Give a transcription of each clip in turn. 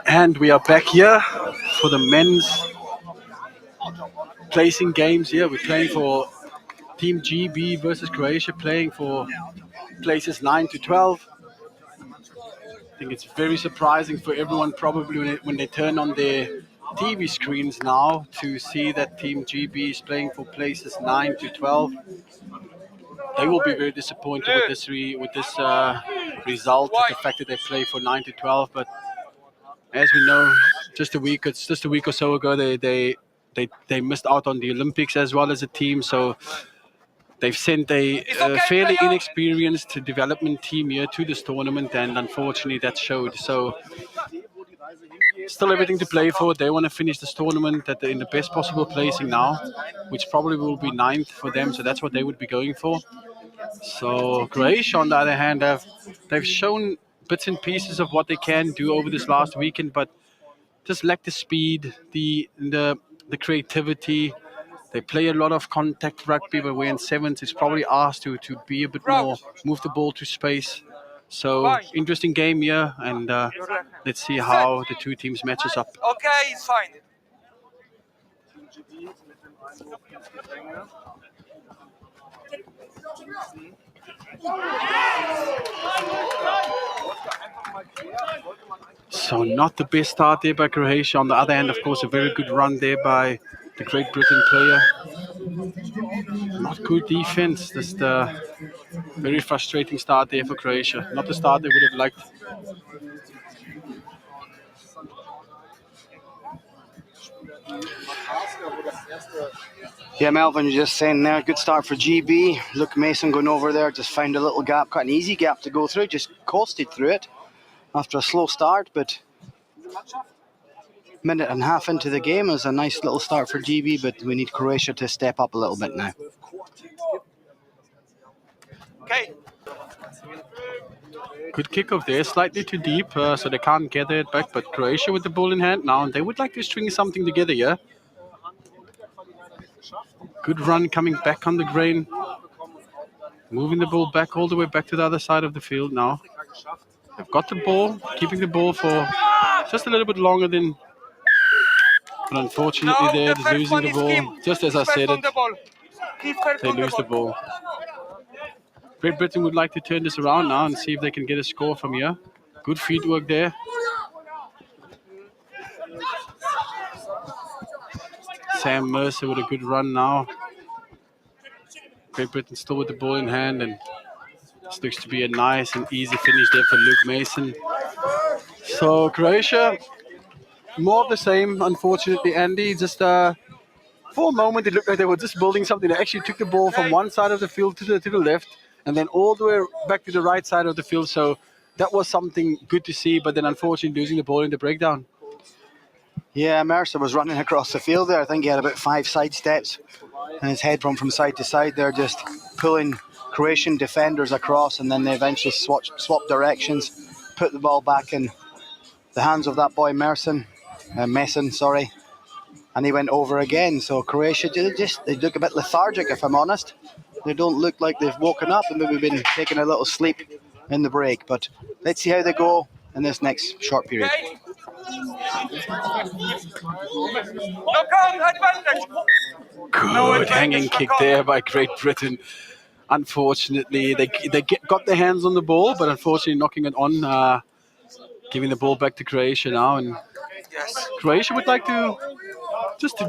And we are back here for the men's placing games here. We're playing for Team GB versus Croatia, playing for places 9 to 12. I think it's very surprising for everyone probably when they turn on their TV screens now to see that Team GB is playing for places 9 to 12. They will be very disappointed with this result, the fact that they play for 9 to 12. But as we know, just a week or so ago, they missed out on the Olympics as well as a team. So they've sent a fairly inexperienced development team here to this tournament, and unfortunately that showed. So still everything to play for. They want to finish this tournament in the best possible placing now, which probably will be ninth for them. So that's what they would be going for. So Croatia, on the other hand, they've shown bits and pieces of what they can do over this last weekend, but just lack the speed, the creativity. They play a lot of contact rugby, but we're in sevens. It's probably asked to be a bit more, move the ball to space. So interesting game here, and let's see how the two teams matches up. Okay, it's fine. So not the best start there by Croatia. On the other hand, of course, a very good run there by the Great Britain player. Not good defense. Just a very frustrating start there for Croatia. Not the start they would have liked. Yeah, Melvin, you're just saying there, good start for GB. Luke Mason going over there, just found a little gap, quite an easy gap to go through, just coasted through it after a slow start, but minute and a half into the game is a nice little start for GB, but we need Croatia to step up a little bit now. Okay. Good kickoff there, slightly too deep, so they can't gather it back, but Croatia with the ball in hand now, and they would like to string something together here. Good run coming back on the grain. Moving the ball back all the way back to the other side of the field now. They've got the ball, keeping the ball for just a little bit longer than... But unfortunately they're losing the ball. Just as I said it, they lose the ball. Great Britain would like to turn this around now and see if they can get a score from here. Good feet work there. Sam Mercer with a good run now. Great Britain still with the ball in hand, and this looks to be a nice and easy finish there for Luke Mason. So Croatia, more of the same, unfortunately, Andy. Just for a moment it looked like they were just building something. They actually took the ball from one side of the field to the left, and then all the way back to the right side of the field. So that was something good to see, but then unfortunately losing the ball in the breakdown. Yeah, Mercer was running across the field there. I think he had about 5 side steps, and his head from side to side there, just pulling Croatian defenders across, and then they eventually swapped directions, put the ball back in the hands of that boy Mason, and he went over again. So Croatia they look a bit lethargic, if I'm honest. They don't look like they've woken up and maybe been taking a little sleep in the break. But let's see how they go in this next short period. Good hanging kick there by Great Britain. Unfortunately, got their hands on the ball, but unfortunately knocking it on, giving the ball back to Croatia now. And Yes. Croatia would like to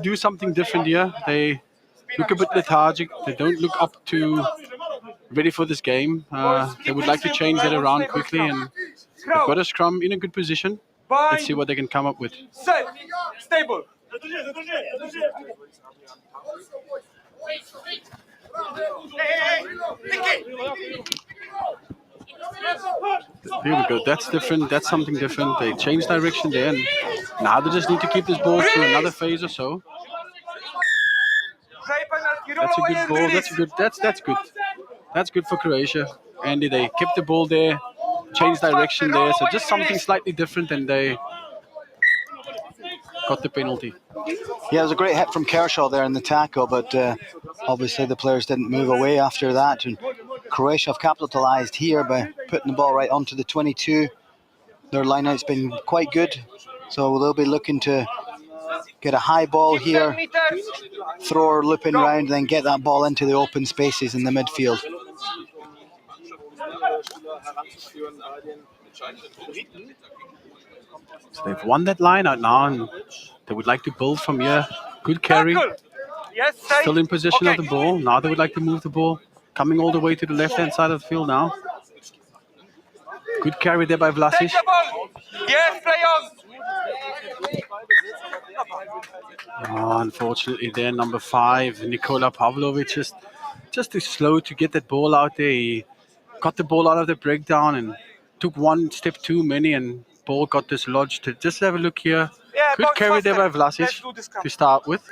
do something different here. They look a bit lethargic. They don't look up to ready for this game. They would like to change that around quickly, and they've got a scrum in a good position. Let's see what they can come up with. Set. Stable. Here we go. That's different. That's something different. They change direction there, and now they just need to keep this ball through another phase or so. That's a good ball. That's a good. That's good. That's good for Croatia. Andy, they kept the ball there, changed direction there. So just something slightly different, and they got the penalty. Yeah, it was a great hit from Kershaw there in the tackle, but obviously the players didn't move away after that. And Croatia have capitalised here by putting the ball right onto the 22. Their line-out's been quite good, so they'll be looking to get a high ball here, throw her looping round, then get that ball into the open spaces in the midfield. So they've won that line out now, and they would like to build from here. Good carry. Yes, Still in possession of the ball. Now they would like to move the ball. Coming all the way to the left-hand side of the field now. Good carry there by Vlasic. Take the ball. Yes, play on. Oh, unfortunately there, number 5, Nikola Pavlovic, just too slow to get that ball out there. He got the ball out of the breakdown and took one step too many, and ball got dislodged. Just have a look here. Yeah, Good carry there by Vlasic to start with.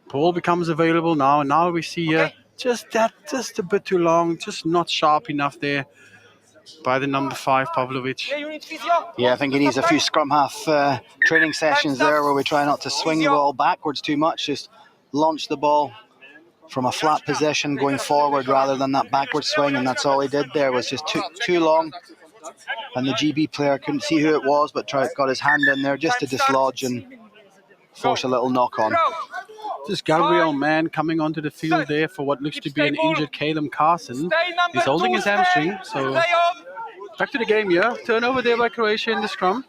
Ball becomes available now, and now we see here just a bit too long, just not sharp enough there by the number 5, Pavlovic. Yeah, I think he needs a few scrum half training sessions there where we try not to swing the ball backwards too much, just launch the ball from a flat position going forward rather than that backward swing, and that's all he did there, was just too long. And the GB player couldn't see who it was, but got his hand in there just to dislodge and force a little knock on. This Gabriel Mann coming onto the field there for what looks to be an injured Caleb Carson. He's holding his hamstring, so back to the game here. Turnover there by Croatia in the scrum.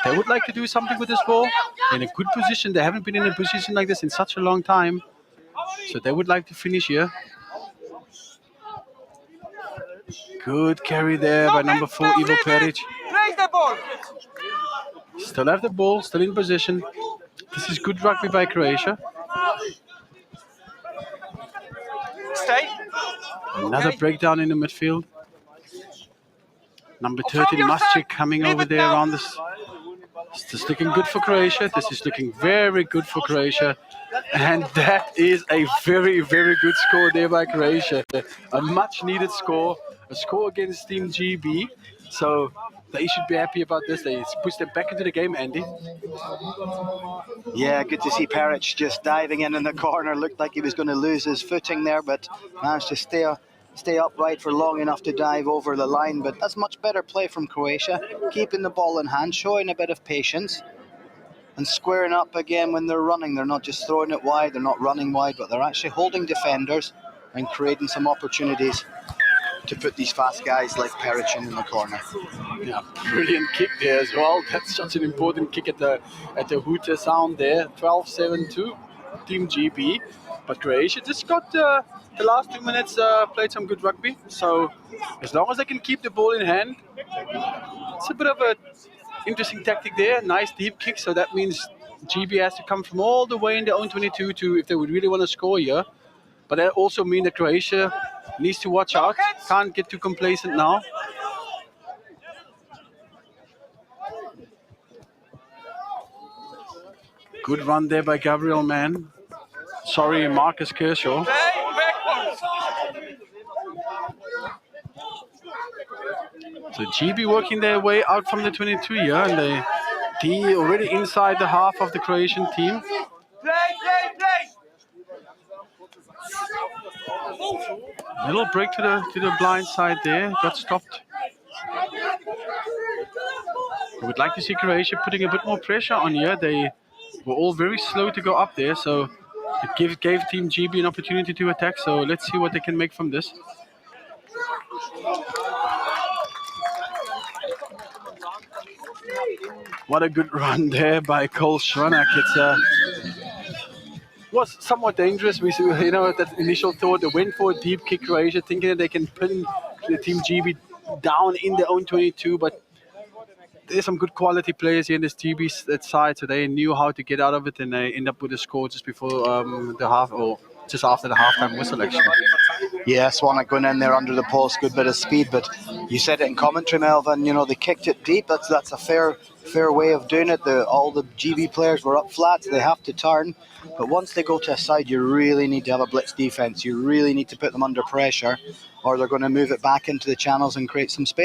They would like to do something with this ball. In a good position. They haven't been in a position like this in such a long time. So they would like to finish here. Good carry there by number 4, Ivo Peric. Still have the ball, still in position. This is good rugby by Croatia. Stay. Another breakdown in the midfield. Number 13, Mascik, coming over there around this. This is looking good for Croatia. This is looking very good for Croatia. And that is a very, very good score there by Croatia. A much needed score. A score against Team GB. So they should be happy about this. They push them back into the game, Andy. Yeah, good to see Peric just diving in the corner. Looked like he was going to lose his footing there, but managed to stay upright for long enough to dive over the line. But that's much better play from Croatia, keeping the ball in hand, showing a bit of patience, and squaring up again when they're running. They're not just throwing it wide, they're not running wide, but they're actually holding defenders and creating some opportunities to put these fast guys like Peric in the corner. Yeah, brilliant kick there as well. That's such an important kick at the hooter sound there. 12-7 to Team GB. But Croatia just got the last 2 minutes played some good rugby. So as long as they can keep the ball in hand, it's a bit of a interesting tactic there. Nice deep kick. So that means GB has to come from all the way in their own 22 to, if they would really want to score here. But that also means that Croatia needs to watch out. Can't get too complacent now. Good run there by Gabriel Mann. Sorry, Marcus Kershaw. So GB working their way out from the 22 here, and they already inside the half of the Croatian team. Little break to the blind side there, got stopped. I would like to see Croatia putting a bit more pressure on here. They were all very slow to go up there, so It gave Team GB an opportunity to attack, so let's see what they can make from this. What a good run there by Cole Schronak. Was somewhat dangerous. That initial thought, they went for a deep kick, Croatia, thinking that they can pin the Team GB down in their own 22, but there's some good quality players here in this GB side, so they knew how to get out of it, and they end up with a score just before the half, or just after the halftime whistle, actually. Yeah, Swanwick going in there under the post, good bit of speed, but you said it in commentary, Melvin, they kicked it deep. That's a fair way of doing it. All the GB players were up flat, so they have to turn. But once they go to a side, you really need to have a blitz defence. You really need to put them under pressure, or they're going to move it back into the channels and create some space.